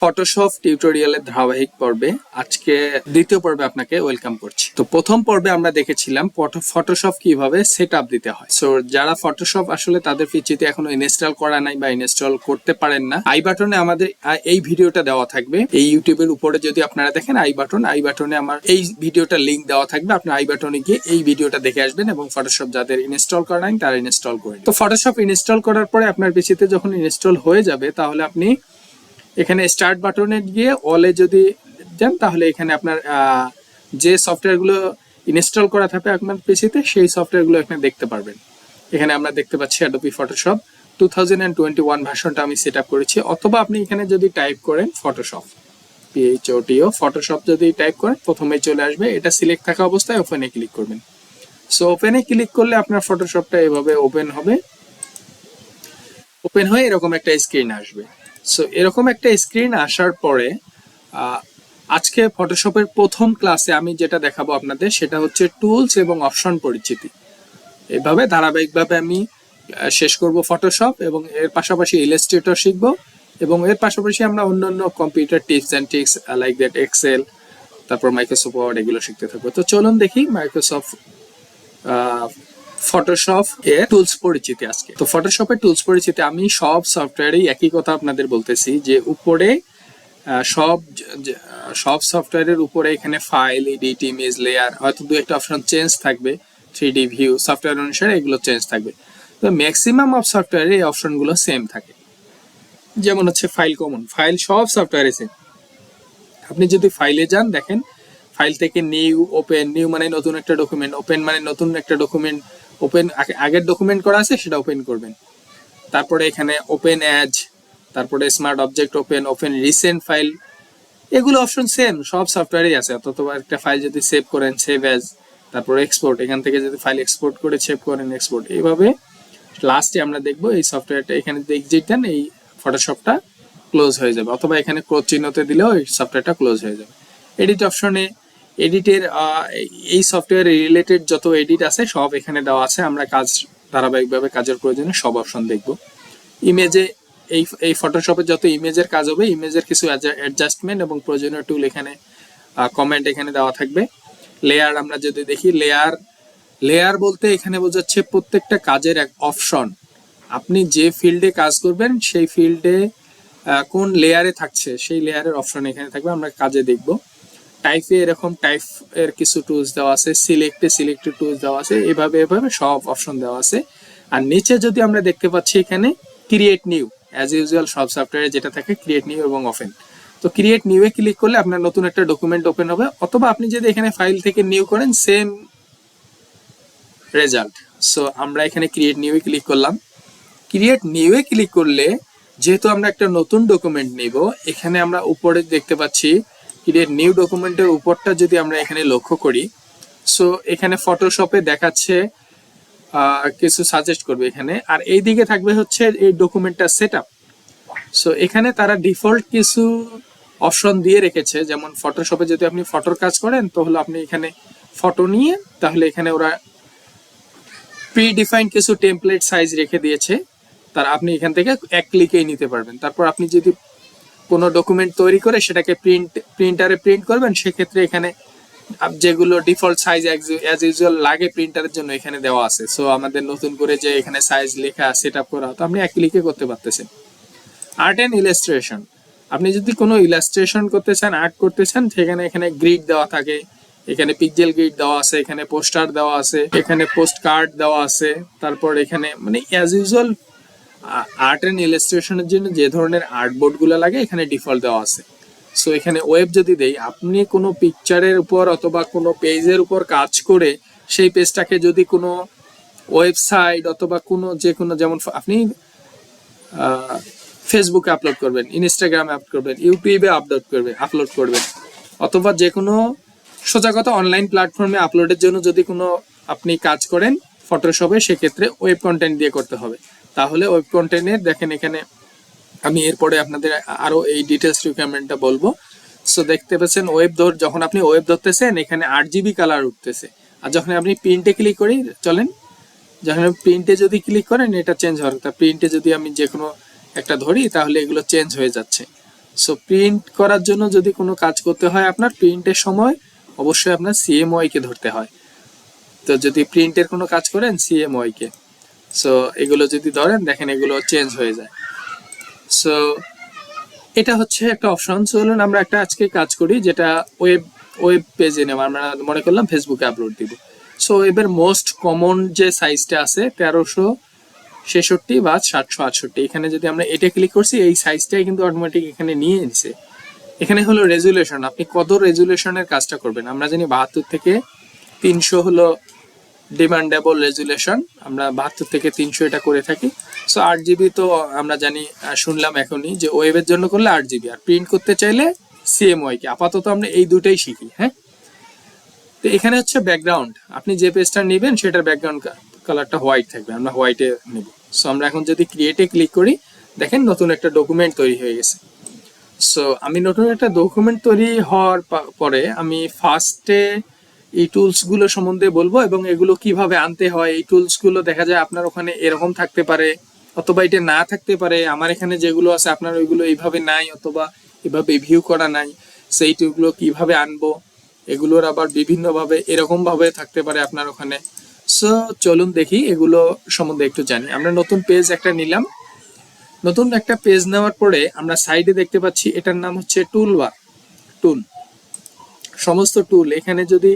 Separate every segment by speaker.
Speaker 1: Photoshop টিউটোরিয়ালের ধারাবাহিক পর্বে আজকে দ্বিতীয় পর্বে আপনাকে ওয়েলকাম করছি। তো প্রথম পর্বে আমরা দেখেছিলাম ফটোশপ কিভাবে সেটআপ দিতে হয়। সো যারা ফটোশপ আসলে তাদের পিসিতে এখনো ইনস্টল করা নাই বা ইনস্টল করতে পারেন না, আই বাটনে আমাদের এই ভিডিওটা দেওয়া থাকবে। এই ইউটিউবের উপরে যদি আপনারা দেখেন আই বাটনে আমার এই ভিডিওটা লিংক দেওয়া থাকবে। আপনি আই বাটনে গিয়ে এই ভিডিওটা দেখে আসবেন এবং ফটোশপ যাদের ইনস্টল করা নাই তারা ইনস্টল করেন। তো ফটোশপ ইনস্টল করার পরে আপনার পিসিতে যখন ইনস্টল হয়ে যাবে তাহলে আপনি এখানে স্টার্ট বাটনে গিয়ে অলে যদি যান তাহলে এখানে আপনার যে সফটওয়্যারগুলো ইনস্টল করা থাকে আপনার পিসিতে সেই সফটওয়্যারগুলো এখানে দেখতে পারবেন। এখানে আমরা দেখতে পাচ্ছি অ্যাডোবি ফটোশপ 2021 ভার্সনটা আমি সেট আপ করেছি। অথবা আপনি এখানে যদি টাইপ করেন ফটোশপ PHOTO ফটোশপ যদি টাইপ করেন প্রথমেই চলে আসবে। এটা সিলেক্ট থাকা অবস্থায় ওপেনে ক্লিক করবেন। সো ওপেনে ক্লিক করলে আপনার ফটোশপটা এভাবে ওপেন হবে। ওপেন হয়ে এরকম একটা স্ক্রিন আসবে। সো এরকম একটা স্ক্রিন আসার পরে আজকে ফটোশপের প্রথম ক্লাসে আমি যেটা দেখাবো আপনাদের সেটা হচ্ছে টুলস এবং অপশন পরিচিতি। এইভাবে ধারাবাহিকভাবে আমি শেষ করব ফটোশপ এবং এর পাশাপাশি ইলাস্ট্রেটর শিখব এবং এর পাশাপাশি আমরা অন্যান্য computer tips and tricks like that Excel, তারপর মাইক্রোসফট ওয়ার্ড এগুলো শিখতে থাকবো। তো চলুন দেখি মাইক্রোসফট ফটোশপ এর টুলস পরিচিতি আজকে। তো ফটোশপের টুলস পরিচিতি আমি সব সফটওয়্যারেই একই কথা আপনাদের বলতেছি যে উপরে সব সফটওয়্যারের উপরে এখানে ফাইল, এডিট, ইমেজ, লেয়ার হয়তো দু একটা অপশন চেঞ্জ থাকবে, 3D ভিউ সফটওয়্যার অনুসারে এগুলো চেঞ্জ থাকবে। তো ম্যাক্সিমাম অফ সফটওয়্যারে এই অপশনগুলো সেম থাকে। যেমন হচ্ছে ফাইল কমন, ফাইল সব সফটওয়্যারে সেম। আপনি যদি ফাইলে যান দেখেন ফাইল থেকে নিউ, ওপেন, নিউ মানে নতুন একটা ডকুমেন্ট, ওপেন মানে নতুন একটা ডকুমেন্ট, ওপেন আগের ডকুমেন্ট করা আছে সেটা ওপেন করবেন। তারপরে এখানে ওপেন অ্যাজ, তারপরে smart object open, open recent file, এগুলো অপশন সেম সব সফটওয়্যারেই আছে। অথবা একটা ফাইল যদি সেভ করেন সেভ অ্যাজ, তারপরে এক্সপোর্ট, এখান থেকে যদি ফাইল এক্সপোর্ট করে সেভ করেন এক্সপোর্ট। এইভাবে লাস্টে আমরা দেখবো এই সফটওয়্যারটা এখানে এক্সিট দেন, এই ফটোশপটা ক্লোজ হয়ে যাবে। অথবা এখানে ক্লোজ চিহ্নতে দিলেও এই সফটওয়্যারটা ক্লোজ হয়ে যাবে। এডিট অপশনে এডিটের এই সফটওয়্যার রিলেটেড যত এডিট আছে সব এখানে দেওয়া আছে। আমরা কাজ ধারাবাহিকভাবে কাজের প্রয়োজনে সব অপশন দেখব। ইমেজে এই ফটোশপে যত ইমেজের কাজ হবে ইমেজের কিছু অ্যাডজাস্টমেন্ট এবং প্রয়োজনীয় টুল এখানে কমেন্ট এখানে দেওয়া থাকবে। লেয়ার আমরা যদি দেখি লেয়ার বলতে এখানে বোঝাচ্ছে প্রত্যেকটা কাজের এক অপশন। আপনি যে ফিল্ডে কাজ করবেন সেই ফিল্ডে কোন লেয়ারে থাকছে সেই লেয়ারের অপশন এখানে থাকবে, আমরা কাজে দেখব। টাইপে এরকম টাইপ এর কিছু টুলস দেওয়া আছে, সিলেক্টেড টুলস দেওয়া আছে, এভাবে সব অপশন দেওয়া আছে। আর নিচে যদি আমরা দেখতে পাচ্ছি এখানে ক্রিয়েট নিউ, অ্যাজ ইউজুয়াল সব সফটওয়্যারে যেটা থাকে ক্রিয়েট নিউ এবং ওপেন। তো ক্রিয়েট নিউ এ ক্লিক করলে আপনার নতুন একটা ডকুমেন্ট ওপেন হবে। অথবা আপনি যদি এখানে ফাইল থেকে নিউ করেন সেম রেজাল্ট। সো আমরা এখানে ক্রিয়েট নিউ এ ক্লিক করলাম। ক্রিয়েট নিউ এ ক্লিক করলে যেহেতু আমরা একটা নতুন ডকুমেন্ট নিব, এখানে আমরা উপরে দেখতে পাচ্ছি ক্রিয়েট নিউ ডকুমেন্টের উপরটা যদি আমরা এখানে লক্ষ্য করি, সো এখানে ফটোশপে দেখাচ্ছে কিছু সাজেস্ট করবে এখানে। আর এই দিকে থাকবে হচ্ছে এই ডকুমেন্টটা সেটআপ। সো এখানে তারা ডিফল্ট কিছু অপশন দিয়ে রেখেছে। যেমন ফটোশপে যদি আপনি ফটোর কাজ করেন তাহলে আপনি এখানে ফটো নিয়ে তাহলে এখানে ওরা প্রি ডিফাইন্ড কিছু টেমপ্লেট সাইজ রেখে দিয়েছে, তার আপনি এখান থেকে এক ক্লিকেই নিতে পারবেন। তারপর আপনি যদি কোনো ডকুমেন্ট তৈরি করে সেটাকে প্রিন্টারে প্রিন্ট করবেন সেক্ষেত্রে এখানে যেগুলো ডিফল্ট সাইজ অ্যাজ ইউজুয়াল লাগে প্রিন্টারের জন্য এখানে দেওয়া আছে। সো আমাদের নতুন করে যে এখানে সাইজ লেখা সেট আপ করা তো আপনি এক ক্লিকে করতে পারতেছেন। আর্ট অ্যান্ড ইলাস্ট্রেশন, আপনি যদি কোনো ইলাস্ট্রেশন করতে চান, আর্ট করতে চান, সেখানে এখানে গ্রিড দেওয়া থাকে, এখানে পিক্সেল গ্রিড দেওয়া আছে, এখানে পোস্টার দেওয়া আছে, এখানে পোস্ট কার্ড দেওয়া আছে। তারপর এখানে মানে অ্যাজ ইউজুয়াল আর্ট অ্যান্ড ইলাস্ট্রেশনের জন্য যে ধরনের আর্টবোর্ড গুলো লাগে এখানে ডিফল্ট দেওয়া আছে। সো এখানে ওয়েব যদি দেই, আপনি কোনো পিকচারের উপর অথবা কোনো পেজের উপর কাজ করে সেই পেজটাকে যদি কোনো ওয়েবসাইট অথবা যে কোনো যেমন আপনি ফেসবুকে আপলোড করবেন, ইনস্টাগ্রামে আপলোড করবেন, ইউটিউবে আপলোড করবেন অথবা যে কোনো সোজা কথা অনলাইন প্ল্যাটফর্মে আপলোডের জন্য যদি কোনো আপনি কাজ করেন ফটোশপে, সেক্ষেত্রে ওয়েব কন্টেন্ট দিয়ে করতে হবে। তাহলে ওয়েব কন্টেন্টের দেখেন এখানে আমি এরপরে আপনাদের আরো এই ডিটেলস রিকোয়ারমেন্টটা বলবো। সো দেখতে পাচ্ছেন যখন আপনি ওয়েব ধরতেছেন এখানে 8GB কালার উঠতেছে। আর যখন আপনি প্রিন্টে ক্লিক করি, চলেন যখন প্রিন্টে যদি ক্লিক করেন এটা চেঞ্জ হওয়ার কথা। প্রিন্টে যদি আমি যে কোনো একটা ধরি তাহলে এগুলো চেঞ্জ হয়ে যাচ্ছে। সো প্রিন্ট করার জন্য যদি কোনো কাজ করতে হয় আপনার প্রিন্টের সময় অবশ্যই আপনার সিএমওয়াই কে ধরতে হয়। তো যদি প্রিন্টের কোনো কাজ করেন সিএমওয়াই কে, সো এগুলো যদি ধরেন দেখেন এগুলো চেঞ্জ হয়ে যায়। সো এটা হচ্ছে একটা অপশন। চলুন আমরা একটা আজকে কাজ করি যেটা ওয়েব পেজে নেওয়া, আমরা মনে করলাম ফেসবুকে আপলোড দিব। সো ওয়েবের মোস্ট কমন যে সাইজটা আছে 1366 বা 768, এখানে যদি আমরা এটা ক্লিক করছি এই সাইজটাই কিন্তু অটোমেটিক এখানে নিয়ে নিছে। এখানে হলো রেজুলেশন, আপনি কত রেজুলেশনের কাজটা করবেন। আমরা জানি 72 থেকে 300 হলো ডিমান্ডেবল রেজুলেশন, আমরা 72 থেকে 300 এটা করে থাকি। সো 8 GB তো আমরা জানি, শুনলাম এখনই যে ওয়েবের জন্য করলে 8 GB, আর প্রিন্ট করতে চাইলে সিএমওয়াই কে। আপাতত আমরা এই দুটাই শিখি। হ্যাঁ, তো এখানে হচ্ছে ব্যাকগ্রাউন্ড, আপনি যে পেজটা নেবেন সেটার ব্যাকগ্রাউন্ড কালারটা হোয়াইট থাকবে, আমরা হোয়াইটে নেব। সো আমরা এখন যদি ক্রিয়েটে ক্লিক করি দেখেন নতুন একটা ডকুমেন্ট তৈরি হয়ে গেছে। সো আমি নতুন একটা ডকুমেন্ট তৈরি হওয়ার পরে আমি ফার্স্টে এই টুলসগুলো সম্বন্ধে বলবো এবং এগুলো কিভাবে আনতে হয়। এই টুলসগুলো দেখা যায় আপনার ওখানে এরকম থাকতে পারে অথবা এটা না থাকতে পারে। আমার এখানে যেগুলো আছে আপনার ওইগুলো এইভাবে নাই অথবা এভাবে ভিউ করা নাই। সেই টুলগুলো কিভাবে আনবো, এগুলোর আবার বিভিন্নভাবে এরকমভাবে থাকতে পারে আপনার ওখানে। সো চলুন দেখি এগুলো সম্বন্ধে একটু জানি। আমরা নতুন পেজ একটা নিলাম। নতুন একটা পেজ নেওয়ার পরে আমরা সাইডে দেখতে পাচ্ছি এটার নাম হচ্ছে টুলবার। টুল, সমস্ত টুল এখানে যদি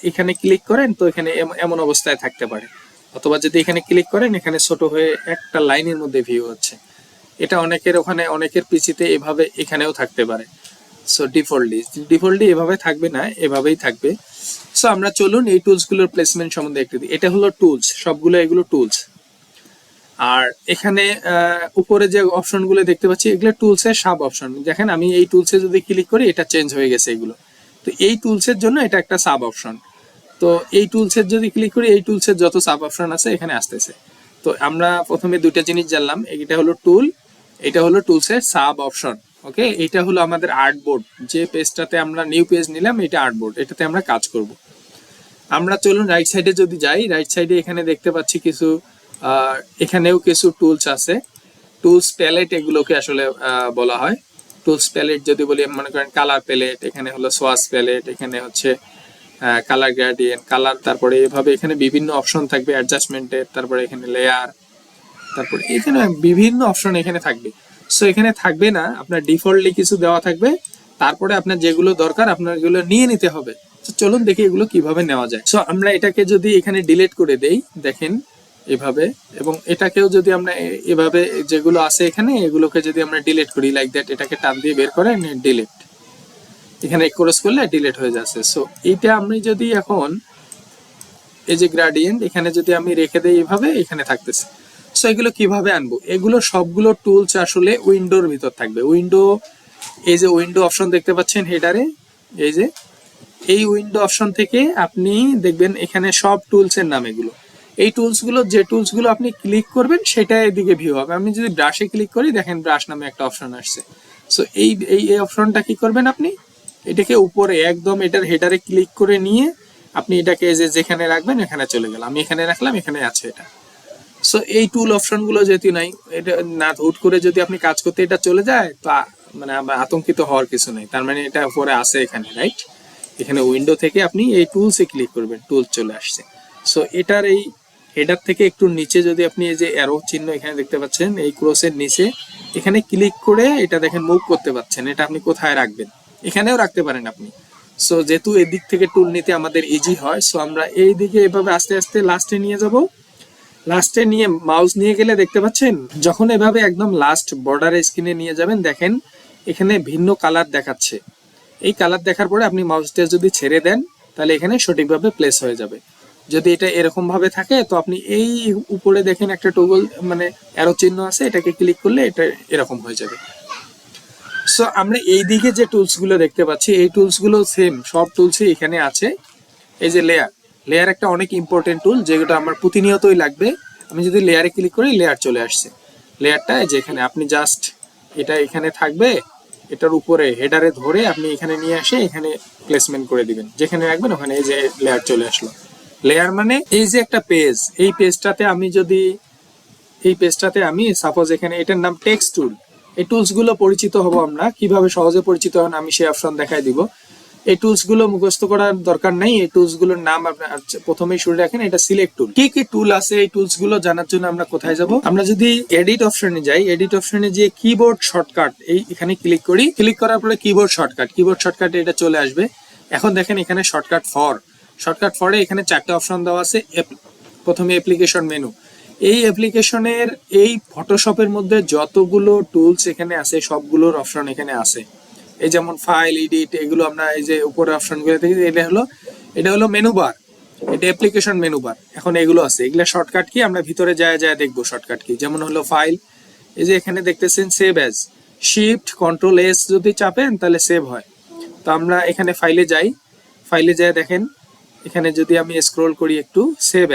Speaker 1: এখানে ক্লিক করেন তো এখানে এমন অবস্থায় থাকতে পারে, অথবা যদি এখানে ক্লিক করেন এখানে ছোট হয়ে একটা লাইনের মধ্যে ভিউ হচ্ছে। এটা অনেকের ওখানে অনেকের পিসিতে এভাবে এখানেও থাকতে পারে। সো ডিফল্টলি এভাবে থাকবে না, এভাবেই থাকবে। সো আমরা চলুন এই টুলসগুলোর প্লেসমেন্ট সম্বন্ধে একটু দিই। এটা হলো টুলস, সবগুলো এগুলো টুলস। আর এখানে উপরে যে অপশনগুলো দেখতে পাচ্ছি এগুলো টুলসের সাব অপশন। দেখেন আমি এই টুলসে যদি ক্লিক করি এটা চেঞ্জ হয়ে গেছে এগুলো। তো এই টুলসের জন্য এটা একটা সাব অপশন। তো এই টুলসের যদি ক্লিক করি এই টুলসের যত সাব অপশন আছে এখানে আসতেছে। তো আমরা প্রথমে দুইটা জিনিস জানলাম, এটা হলো টুল, এটা হলো টুলসের সাব অপশন। ওকে, এটা হলো আমাদের আর্টবোর্ড, যে পেজটাতে আমরা নিউ পেজ নিলাম এটা আর্টবোর্ড, এটাতে আমরা কাজ করব। আমরা চলুন রাইট সাইডে যদি যাই, রাইট সাইডে এখানে দেখতে পাচ্ছি কিছু এখানেও কিছু টুলস আছে। টুলস প্যালেট এগুলোকে আসলে বলা হয়। টুলস প্যালেট যদি বলি, মনে করেন কালার প্যালেট, এখানে হলো সোয়াস প্যালেট, এখানে হচ্ছে কালার গ্রেডিয়েন্ট, কালার, তারপরে এভাবে এখানে বিভিন্ন অপশন থাকবে অ্যাডজাস্টমেন্টের, তারপরে এখানে লেয়ার, তারপরে এখানে বিভিন্ন অপশন এখানে থাকবে। সো এখানে থাকবে না, আপনার ডিফল্টলি কিছু দেওয়া থাকবে, তারপরে আপনার যেগুলো দরকার আপনার এগুলো নিয়ে নিতে হবে। তো চলুন দেখি এগুলো কিভাবে নেওয়া যায়। সো আমরা এটাকে যদি এখানে ডিলিট করে দেই দেখেন এভাবে, এবং এটাকেও যদি আমরা এভাবে যেগুলো আছে এখানে এগুলোকে যদি আমরা ডিলিট করি লাইক দ্যাট, এটাকে টান দিয়ে বের করে ডিলিট, এখানে ক্রস করলে ডিলিট হয়ে যাচ্ছে। সো এইটা আমি যদি এখন এই যে গ্রেডিয়েন্ট এখানে যদি আমি রেখে দেই এভাবে, এখানে থাকতেছে। সো এগুলো কিভাবে আনবো, এগুলো সবগুলো টুলস আসলে উইন্ডোর ভিতর থাকবে। উইন্ডো, এই যে উইন্ডো অপশন দেখতে পাচ্ছেন হেডারে, এই যে এই উইন্ডো অপশন থেকে আপনি দেখবেন এখানে সব টুলসের নাম এগুলো। এই টুলসগুলো, যে টুলসগুলো আপনি ক্লিক করবেন সেটা এদিকে ভিউ হবে। আমি যদি ব্রাশে ক্লিক করি দেখেন ব্রাশ নামে একটা অপশন আসছে। সো এই অপশনটা কি করবেন, আপনি এটাকে উপরে একদম এটার হেডারে ক্লিক করে নিয়ে আপনি এটাকে যেখানে রাখবেন এখানে চলে গেল। আমি এখানে রাখলাম, এখানে আছে এটা। সো এই টুল অপশনগুলো যেহেতু নাই, এটা না হুট করে যদি আপনি কাজ করতে এটা চলে যায় তো মানে আতঙ্কিত হওয়ার কিছু নেই, তার মানে এটা উপরে আছে এখানে, রাইট? এখানে উইন্ডো থেকে আপনি এই টুলসে ক্লিক করবেন, টুলস চলে আসছে। সো এটার এই হেডার থেকে একটু নিচে যদি আপনি এই যে অ্যারো চিহ্ন এখানে দেখতে পাচ্ছেন, এই ক্রসের নিচে এখানে ক্লিক করে এটা দেখেন মুভ করতে পারছেন। এটা আপনি কোথায় রাখবেন, এখানেও রাখতে পারেন আপনি। সো যেহেতু এদিক থেকে টুল নিতে আমাদের ইজি হয়, সো আমরা এই দিকে এভাবে আস্তে আস্তে লাস্টে নিয়ে যাব। লাস্টে নিয়ে মাউস নিয়ে গেলে দেখতে পাচ্ছেন যখন এভাবে একদম লাস্ট বর্ডারের স্ক্রিনে নিয়ে যাবেন দেখেন এখানে ভিন্ন কালার দেখাচ্ছে। এই কালার দেখার পরে আপনি মাউসটা যদি ছেড়ে দেন তাহলে এখানে সঠিকভাবে প্লেস হয়ে যাবে। যদি এটা এরকম ভাবে থাকে তো আপনি এই উপরে দেখেন একটা টগল মানে অ্যারো চিহ্ন আছে, এটাকে ক্লিক করলে এটা এরকম হয়ে যাবে। সো আমরা এই দিকে যে টুলস গুলো দেখতে পাচ্ছি এই টুলস গুলো সেম সব টুলসই এখানে আছে। এই যে লেয়ার একটা অনেক ইম্পর্টেন্ট টুল যেটা আমার প্রতিনিয়তই লাগবে। আমি যদি লেয়ারে ক্লিক করি লেয়ার চলে আসছে। লেয়ারটা যেখানে আপনি জাস্ট এটা এখানে থাকবে, এটার উপরে হেডারে ধরে আপনি এখানে নিয়ে আসে এখানে প্লেসমেন্ট করে দিবেন, যেখানে রাখবেন ওখানে এই যে লেয়ার চলে আসলো। লেয়ার মানে এই যে একটা পেজ, এই পেজটাতে আমি সাপোজ এখানে এটার নাম টেক্সট টুল, এই টুলস গুলো পরিচিত হব আমরা, কিভাবে সহজে পরিচিত হন আমি সেই অপশন দেখাই দিব। এই টুলস গুলো মুখস্থ করার দরকার নাই, এই টুলস গুলোর নাম আপনার প্রথমেই শুনে রাখেন। এটা সিলেক্ট টুল। কি কি টুল আছে এই টুলস গুলো জানার জন্য আমরা কোথায় যাব? আমরা যদি এডিট অপশনে যাই, এডিট অপশনে যে কিবোর্ড শর্টকাট এই এখানে ক্লিক করি, ক্লিক করার পরে কিবোর্ড শর্টকাট এটা চলে আসবে। এখন দেখেন এখানে শর্টকাট ফরে এখানে 4টা অপশন দেওয়া আছে। প্রথমে অ্যাপ্লিকেশন মেনু, এই অ্যাপ্লিকেশনের এই ফটোশপের মধ্যে যতগুলো টুলস এখানে আছে সবগুলোর অপশন এখানে আছে। এই যেমন ফাইল, এডিট, এগুলো আমরা এই যে উপরে অপশনগুলো দেখি, এটা হলো মেনু বার, এটা অ্যাপ্লিকেশন মেনু বার। এখন এগুলো আছে, এগুলা শর্টকাট কি আমরা ভিতরে যায় দেখবো শর্টকাট কি। যেমন হলো ফাইল, এই যে এখানে দেখতেছেন save as, shift control S যদি চাপেন তাহলে সেভ হয়। তো আমরা এখানে ফাইলে যায় দেখেন এখানে যদি আমি স্ক্রল করি একটু, সেভ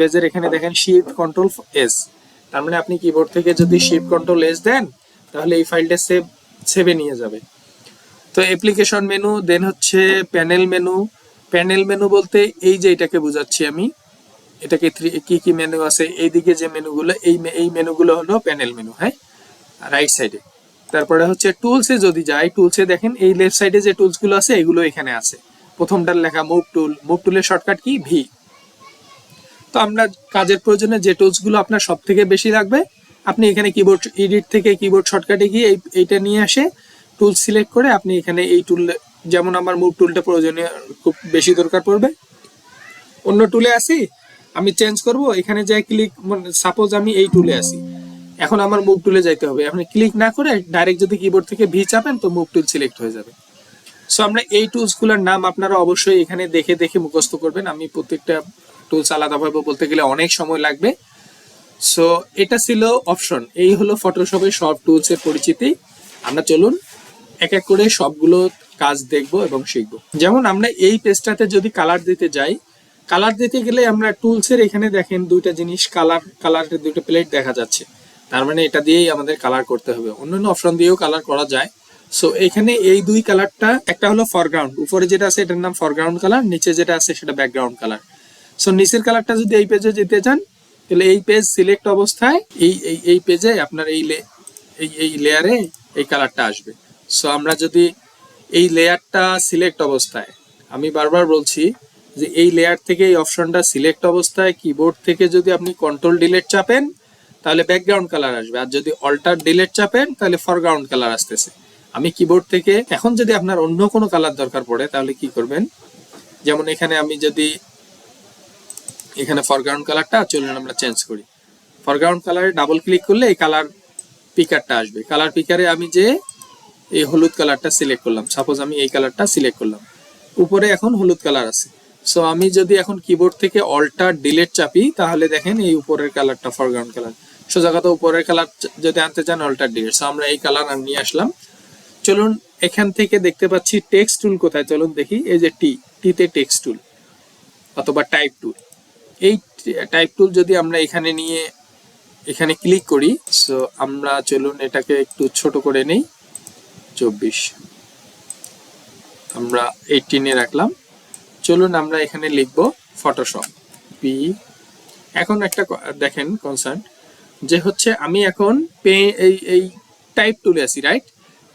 Speaker 1: এজ এর এখানে দেখেন শিফট কন্ট্রোল এস, তার মানে আপনি কিবোর্ড থেকে যদি শিফট কন্ট্রোল এস দেন তাহলে এই ফাইলটা সেভে নিয়ে যাবে। তো অ্যাপ্লিকেশন মেনু, দেন হচ্ছে প্যানেল মেনু বলতে এই যে এটাকে বুঝাচ্ছি আমি, এটাকে কি মেনু আছে এইদিকে যে মেনুগুলো, এই মেনুগুলো হলো প্যানেল মেনু, হ্যাঁ, রাইট সাইডে। তারপরে হচ্ছে টুলসে যদি যাই, টুলসে দেখেন এই লেফট সাইডে যে টুলস গুলো আছে এগুলো এখানে আছে। প্রথমটার লেখা মুভ টুলের শর্টকাট কি ভি। তো আমরা কাজের প্রয়োজনে যে টুলস গুলো আপনার সব থেকে বেশি লাগবে আপনি এখানে কিবোর্ড এডিট থেকে কিবোর্ড শর্টকাটে গিয়ে এইটা নিয়ে আসে টুল সিলেক্ট করে আপনি এখানে এই টুল, যেমন আমার মুভ টুলটা প্রয়োজনীয় খুব বেশি দরকার পড়বে, অন্য টুলে আসি আমি চেঞ্জ করব, এখানে যাই ক্লিক, সাপোজ আমি এই টুলে আসি, এখন আমার মুভ টুলে যাইতে হবে, আপনি ক্লিক না করে ডাইরেক্ট যদি কিবোর্ড থেকে ভি চাপেন তো মুভ টুল সিলেক্ট হয়ে যাবে। সো আমরা এই টুলস গুলোর নাম আপনারা অবশ্যই এখানে দেখে মুখস্থ করবেন। আমি প্রত্যেকটা টুলস আলাদাভাবে বলতে গেলে অনেক সময় লাগবে। সো এটা ছিল অপশন, এই হলো ফটোশপের সব টুলস এর পরিচিতি। আমরা চলুন এক এক করে সবগুলো কাজ দেখব এবং শিখব। যেমন আমরা এই পেজটাতে যদি কালার দিতে যাই, কালার দিতে গেলে আমরা টুলস এর এখানে দেখেন দুইটা জিনিস, কালারের দুইটা প্লেট দেখা যাচ্ছে, তার মানে এটা দিয়েই আমাদের কালার করতে হবে। অন্যান্য অপশন দিয়েও কালার করা যায়। সো এখানে এই দুই কালারটা, একটা হলো ফরগ্রাউন্ড, উপরে যেটা আছে এটার নাম ফরগ্রাউন্ড কালার, নিচে যেটা আছে সেটা ব্যাকগ্রাউন্ড কালার। সো নিচের কালারটা যদি এই পেজে যেতে চান তাহলে এই পেজ সিলেক্ট অবস্থায় এই পেজে আপনার এই লেয়ারে এই কালারটা আসবে। সো আমরা যদি এই লেয়ারটা সিলেক্ট অবস্থায়, আমি বারবার বলছি যে এই লেয়ার থেকে এই অপশনটা সিলেক্ট অবস্থায় কিবোর্ড থেকে যদি আপনি কন্ট্রোল ডিলিট চাপেন তাহলে ব্যাকগ্রাউন্ড কালার আসবে, আর যদি অল্টার ডিলিট চাপেন তাহলে ফরগ্রাউন্ড কালার আসতেছে। আমি কিবোর্ড থেকে, এখন যদি আপনার অন্য কোনো কালার দরকার পড়ে তাহলে কি করবেন, যেমন এখানে আমি যদি এখানে ফরগ্রাউন্ড কালারটা, চলুন আমরা চেঞ্জ করি, ফরগ্রাউন্ড কালারে ডাবল ক্লিক করলে এই কালার পিকারটা আসবে। কালার পিকারে আমি যে এই হলুদ কালারটা সিলেক্ট করলাম, সাপোজ আমি এই কালারটা সিলেক্ট করলাম, উপরে এখন হলুদ কালার আছে। সো আমি যদি এখন কিবোর্ড থেকে অল্টার ডিলিট চাপি তাহলে দেখেন এই উপরের কালারটা ফরগ্রাউন্ড কালার, সোজা কথা উপরের কালার যদি আনতে চান অল্টার ডিলিট। সো আমরা এই কালার নিয়ে আসলাম। চলুন এখান থেকে দেখতে পাচ্ছি টেক্সট টুল কোথায়, চলুন দেখি, এই যে টিতে টেক্সট টুল অথবা টাইপ টুল, এই টাইপ টুল যদি আমরা এখানে নিয়ে এখানে ক্লিক করি, সো আমরা চলুন এটাকে একটু ছোট করে নেই, 24 আমরা 18 এ রাখলাম। চলুন আমরা এখানে লিখবো ফটোশপ পি। এখন একটা দেখেন কনসার্ন যে হচ্ছে আমি এখন এই টাইপ টুলে আছি, রাইট?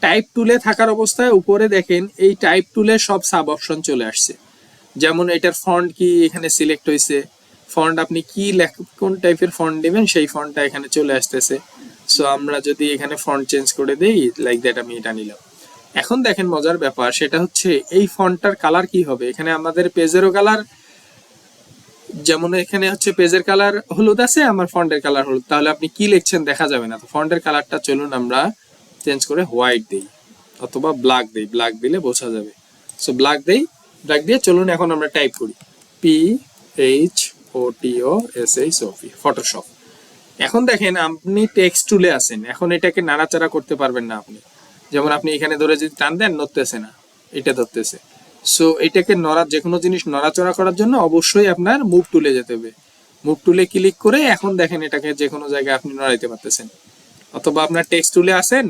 Speaker 1: টাইপ টুলে থাকার অবস্থায় উপরে দেখেন এই টাইপ টুলে সব সাব অপশন চলে আসছে। যেমন এটার ফন্ট কি এখানে সিলেক্ট হয়েছে, ফন্ট আপনি কি কোন টাইপের ফন্ট নেবেন সেই ফন্টটা এখানে চলে আসতেছে। সো আমরা যদি এখানে ফন্ট চেঞ্জ করে দেই, লাইক দ্যাট আমি এটা নিলাম। এখন দেখেন মজার ব্যাপার সেটা হচ্ছে এই ফন্টটার কালার কি হবে। এখানে আমাদের পেজেরও কালার, যেমন এখানে হচ্ছে পেজের কালার হলুদ আছে, আমার ফন্টের কালার হলুদ, তাহলে আপনি কি লিখছেন দেখা যাবে না। তো ফন্টের কালারটা চলুন আমরা চেঞ্জ করে হোয়াইট দেই অথবা ব্ল্যাক দেই, ব্ল্যাক দিলে বোঝা যাবে। সো ব্ল্যাক দিয়ে চলুন এখন আমরা টাইপ করি PHOTOSHOP ফটোশপ। এখন দেখেন আপনি টেক্সট টুলে আছেন, এখন এটাকে নাড়াচাড়া করতে পারবেন না আপনি। যেমন আপনি এখানে ধরে যদি টান দেন নড়তেছে না, এটা ধরতেছে। সো এটাকে যে কোনো জিনিস নড়াচড়া করার জন্য অবশ্যই আপনার মুভ টুলে যেতে হবে। মুভ টুলে ক্লিক করে এখন দেখেন এটাকে যে কোনো জায়গায় আপনি নড়াইতে পারতেছেন। অথবা আপনার টেক্সট টুলে আছেন,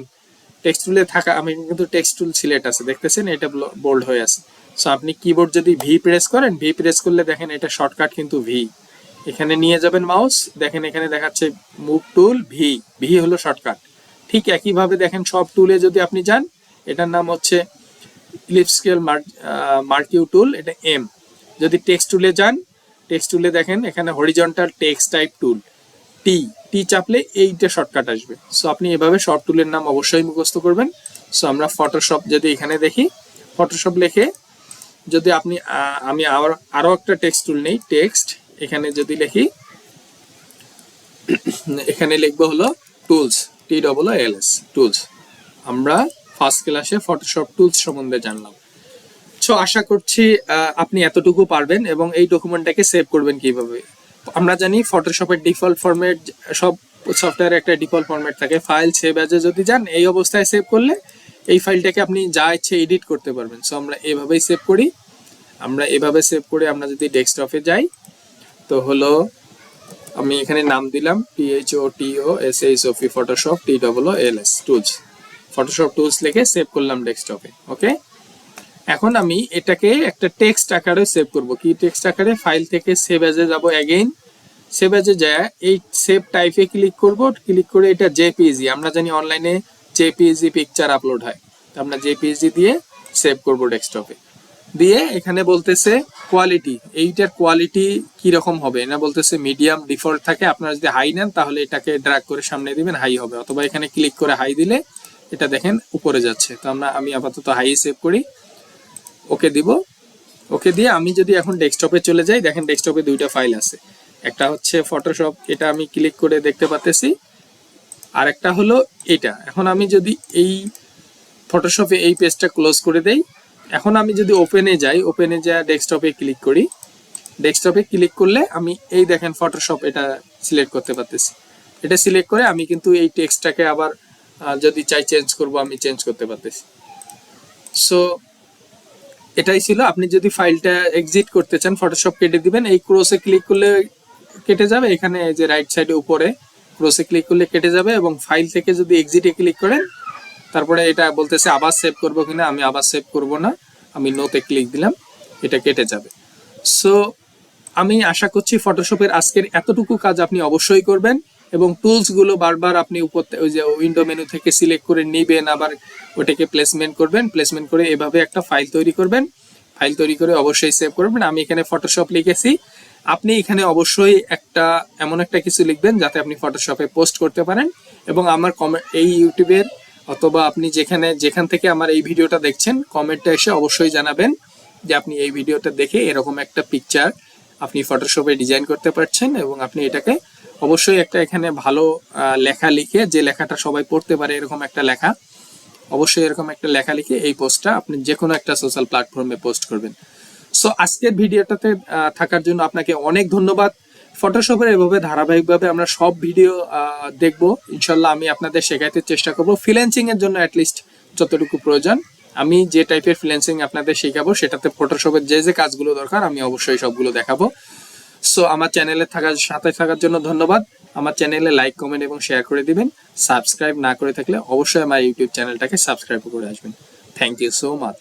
Speaker 1: টেক্সট টুলে থাকা, আমি কিন্তু টেক্সট টুল সিলেক্ট আছে দেখতেছেন, এটা বোল্ড হয়ে আছে। সো আপনি কিবোর্ড যদি ভি প্রেস করেন, ভি প্রেস করলে দেখেন এটা শর্টকাট কিন্তু ভি, এখানে নিয়ে যাবেন মাউস, দেখেন এখানে দেখাচ্ছে মুভ টুল ভি হলো শর্টকাট। ঠিক একইভাবে দেখেন সব টুলে যদি আপনি যান, এটার নাম হচ্ছে ইলিপস স্কেল মার্কিউ টুল, এটা এম। যদি টেক্সট টুলে যান, টেক্সট টুলে দেখেন এখানে হরিজন্টাল টেক্সট টাইপ টুল, টি টি চাপলে এইটা শর্টকাট আসবে। সো আপনি এভাবে সব টুলের নাম অবশ্যই মুখস্থ করবেন। সো আমরা ফটোশপ যদি এখানে দেখি, ফটোশপ লিখে যদি আপনি আমি আরো একটা টেক্সট টুল নেই, টেক্সট, এখানে যদি লিখি, এখানে লিখবো হলো টুলস, TOOLS টুলস। আমরা ফার্স্ট ক্লাসে ফটোশপ টুলস সম্বন্ধে জানলাম। সো আশা করছি আপনি এতটুকু পারবেন। এবং এই ডকুমেন্টটাকে সেভ করবেন কিভাবে। আমরা জানি ফটোশপের ডিফল্ট ফরম্যাট, সব সফটওয়্যারে একটা ডিফল্ট ফরম্যাট থাকে, ফাইল সেভ অ্যাজে যদি যান এই অবস্থায় সেভ করলে এই ফাইলটাকে আপনি যা ইচ্ছে এডিট করতে পারবেন। সো আমরা এভাবেই সেভ করি। আমরা এভাবে সেভ করে আমরা যদি ডেস্কটপে যাই, তো হলো আমি এখানে নাম দিলাম PHOTOSHOP Photoshop TOOLS tools, Photoshop tools লিখে সেভ করলাম ডেস্কটপে। ওকে, এখন আমি এটাকে একটা টেক্সট আকারে সেভ করব। কি টেক্সট আকারে? ফাইল থেকে সেভ অ্যাজে যাব, অ্যাগেইন সেভ অ্যাজে যায় এই সেভ টাইপে ক্লিক করব, ক্লিক করে এটা জেপিজি, আমরা জানি অনলাইনে জেপিজি পিকচার আপলোড হয়, আমরা জেপিজি দিয়ে সেভ করব ডেস্কটপে। দিয়ে এখানে বলতেছে কোয়ালিটি, এইটার কোয়ালিটি কি রকম হবে না, বলতেছে মিডিয়াম ডিফল্ট থাকে, আপনারা যদি হাই নেন তাহলে এটাকে ড্র্যাগ করে সামনে দিবেন, হাই হবে, অথবা এখানে ক্লিক করে হাই দিলে এটা দেখেন উপরে যাচ্ছে। তো আমি আপাতত হাই সেভ করি, ওকে দিব। ওকে দিয়ে আমি যদি এখন ডেস্কটপে চলে যাই, দেখেন ডেস্কটপে দুইটা ফাইল আছে, একটা হচ্ছে ফটোশপ, এটা আমি ক্লিক করে দেখতে পাচ্ছি, আর একটা হলো এটা। এখন আমি যদি এই ফটোশপে এই পেজটা ক্লোজ করে দেই, এখন আমি যদি ওপেনে যাই, ওপেনে যা ডেস্কটপে ক্লিক করি, ডেস্কটপে ক্লিক করলে আমি এই দেখেন ফটোশপ এটা সিলেক্ট করতে পারতেছি। এটা সিলেক্ট করে আমি কিন্তু এই টেক্সটটাকে আবার যদি চাই চেঞ্জ করব, আমি চেঞ্জ করতে পারতেছি। সো এটাই ছিল। আপনি যদি ফাইলটা এক্সিট করতে চান, ফটোশপ কেটে দিবেন, এই ক্রসে ক্লিক করলে কেটে যাবে, এখানে যে রাইট সাইডে উপরে ক্রসে ক্লিক করলে কেটে যাবে। এবং ফাইল থেকে যদি এক্সিটে ক্লিক করেন, তারপরে এটা বলতেছে আবার সেভ করব কিনা, আমি আবার সেভ করব না, আমি নোতে ক্লিক দিলাম, এটা কেটে যাবে। সো আমি আশা করছি ফটোশপের আজকের এতটুকু কাজ আপনি অবশ্যই করবেন। এবং টুলস গুলো বারবার আপনি উপর ওই যে উইন্ডো মেনু থেকে সিলেক্ট করে নেবেন, আবার ওটাকে প্লেসমেন্ট করবেন, প্লেসমেন্ট করে এভাবে একটা ফাইল তৈরি করবেন, ফাইল তৈরি করে অবশ্যই সেভ করবেন। আমি এখানে ফটোশপ লিখেছি, আপনি এখানে অবশ্যই একটা এমন একটা কিছু লিখবেন যাতে আপনি ফটোশপে পোস্ট করতে পারেন। এবং আমার এই ইউটিউবের অথবা আপনি যেখান থেকে আমার এই ভিডিওটা দেখছেন, কমেন্টে এসে অবশ্যই জানাবেন যে আপনি এই ভিডিওটা দেখে এরকম একটা পিকচার আপনি ফটোশপে ডিজাইন করতে পারছেন। এবং আপনি এটাকে অবশ্যই একটা এখানে ভালো লেখা লিখে, যে লেখাটা সবাই পড়তে পারে এরকম একটা লেখা, অবশ্যই এরকম একটা লেখা লিখে এই পোস্টটা আপনি যে কোনো একটা সোশ্যাল প্ল্যাটফর্মে পোস্ট করবেন। সো আজকের ভিডিওটাতে থাকার জন্য আপনাকে অনেক ধন্যবাদ। ফটোশপের এভাবে ধারাবাহিকভাবে আমরা সব ভিডিও দেখবো ইনশাল্লাহ। আমি আপনাদের শেখাইতে চেষ্টা করব ফ্রিল্যান্সিং এর জন্য অ্যাটলিস্ট যতটুকু প্রয়োজন, আমি যে টাইপের ফ্রিল্যান্সিং আপনাদের শেখাবো সেটাতে ফটোশপের যে কাজগুলো দরকার আমি অবশ্যই সবগুলো দেখাবো। সো আমার চ্যানেলে সাথে থাকার জন্য ধন্যবাদ। আমার চ্যানেলে লাইক, কমেন্ট এবং শেয়ার করে দিবেন। সাবস্ক্রাইব না করে থাকলে অবশ্যই আমার ইউটিউব চ্যানেলটাকে সাবস্ক্রাইব করে আসবেন। Thank you so much.